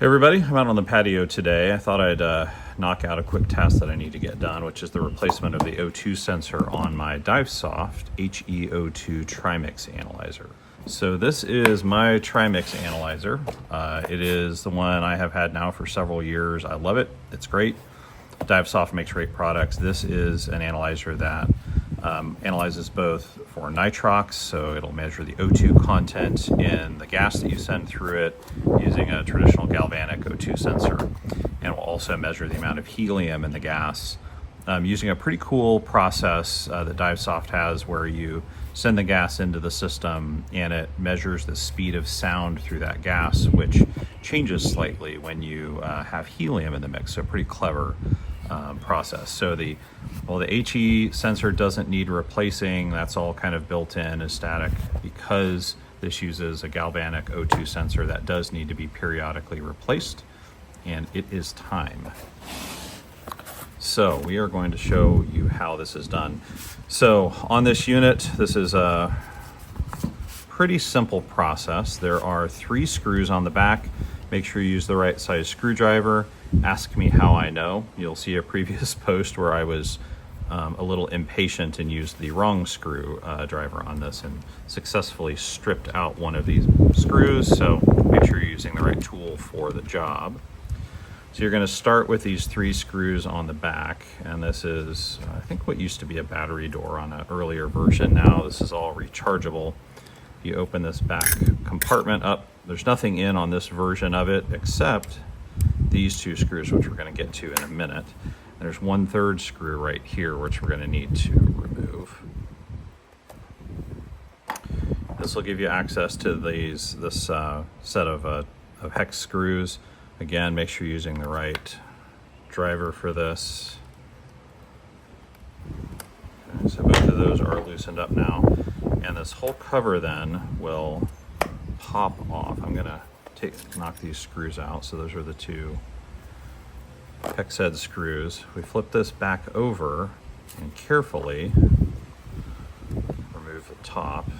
Hey everybody, I'm out on the patio today. I thought I'd knock out a quick task that I need to get done, which is the replacement of the O2 sensor on my Divesoft HE02 Trimix Analyzer. So this is my Trimix Analyzer. It is the one I have had now for several years. I love it, it's great. Divesoft makes great products. This is an analyzer that analyzes both for nitrox, so it'll measure the O2 content in the gas that you send through it using a traditional galvanic O2 sensor, and will also measure the amount of helium in the gas using a pretty cool process that Divesoft has, where you send the gas into the system and it measures the speed of sound through that gas, which changes slightly when you have helium in the mix. So pretty clever process. So the HE sensor doesn't need replacing. That's all kind of built in as static, because this uses a galvanic O2 sensor that does need to be periodically replaced, and it is time. So we are going to show you how this is done. So on this unit, this is a pretty simple process. There are 3 screws on the back. Make sure you use the right size screwdriver. Ask me how I know. You'll see a previous post where I was a little impatient and used the wrong screw driver on this and successfully stripped out one of these screws. So make sure you're using the right tool for the job. So you're going to start with these 3 screws on the back, and this is, I think, what used to be a battery door on an earlier version. Now this is all rechargeable. You open this back compartment up. There's nothing in on this version of it except these 2 screws, which we're going to get to in a minute. There's 1/3 screw right here, which we're going to need to remove. This will give you access to this set of hex screws. Again, make sure you're using the right driver for this. Okay, so both of those are loosened up now, and this whole cover then will pop off. I'm gonna knock these screws out. So those are the 2 hex head screws. We flip this back over and carefully remove the top.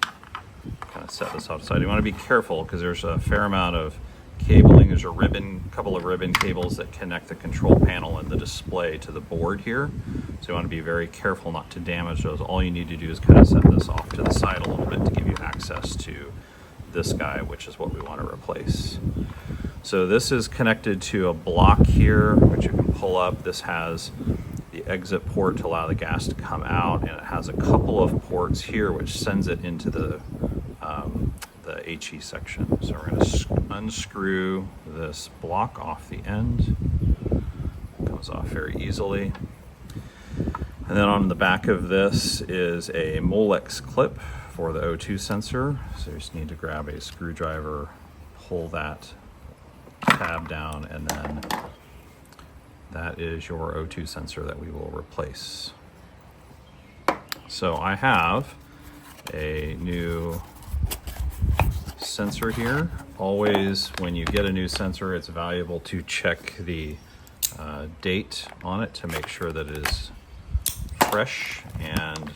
Kind of set this outside. You want to be careful because there's a fair amount of cabling. There's a couple of ribbon cables that connect the control panel and the display to the board here. So you want to be very careful not to damage those. All you need to do is kind of set this off to the side a little bit to give you access to this guy, which is what we want to replace. So this is connected to a block here, which you can pull up. This has the exit port to allow the gas to come out, and it has a couple of ports here which sends it into the HE section. So we're going to unscrew this block off the end. It comes off very easily. And then on the back of this is a Molex clip for the O2 sensor. So you just need to grab a screwdriver, pull that tab down, and then that is your O2 sensor that we will replace. So I have a new sensor here. Always, when you get a new sensor, it's valuable to check the date on it to make sure that it is fresh and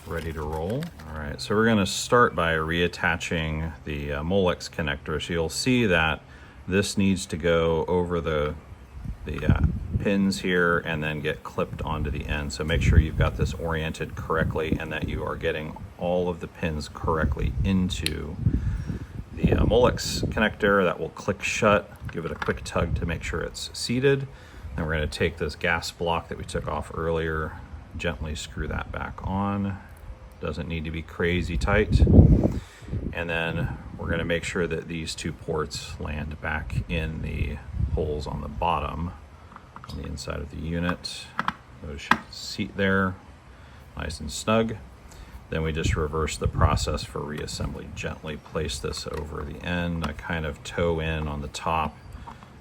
ready to roll. All right, so we're going to start by reattaching the Molex connector. So you'll see that this needs to go over the pins here and then get clipped onto the end. So make sure you've got this oriented correctly and that you are getting all of the pins correctly into the Molex connector. That will click shut. Give it a quick tug to make sure it's seated. Then we're going to take this gas block that we took off earlier, gently screw that back on. Doesn't need to be crazy tight. And then we're going to make sure that these 2 ports land back in the holes on the bottom on the inside of the unit. Those should seat there nice and snug. Then we just reverse the process for reassembly. Gently place this over the end. I kind of toe in on the top,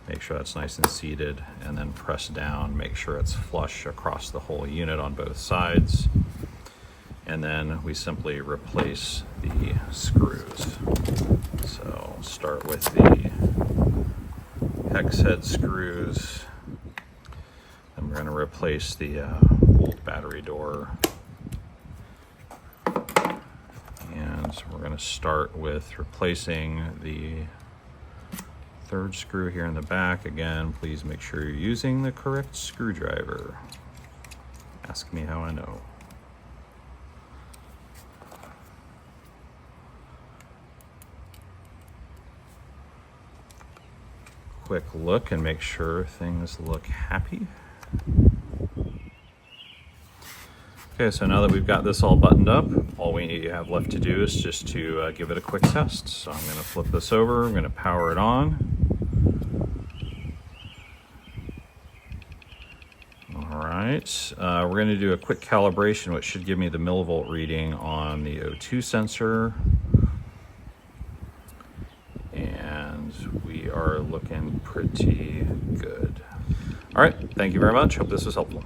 make sure that's nice and seated, and then press down, make sure it's flush across the whole unit on both sides. And then we simply replace the screws. So start with the hex head screws. And we're going to replace the old battery door. And so we're going to start with replacing the third screw here in the back. Again, please make sure you're using the correct screwdriver. Ask me how I know. Quick look and make sure things look happy. Okay, so now that we've got this all buttoned up, all we have left to do is just to give it a quick test. So I'm going to flip this over, I'm going to power it on. All right, we're going to do a quick calibration, which should give me the millivolt reading on the O2 sensor. And we are looking pretty good. All right, thank you very much. Hope this was helpful.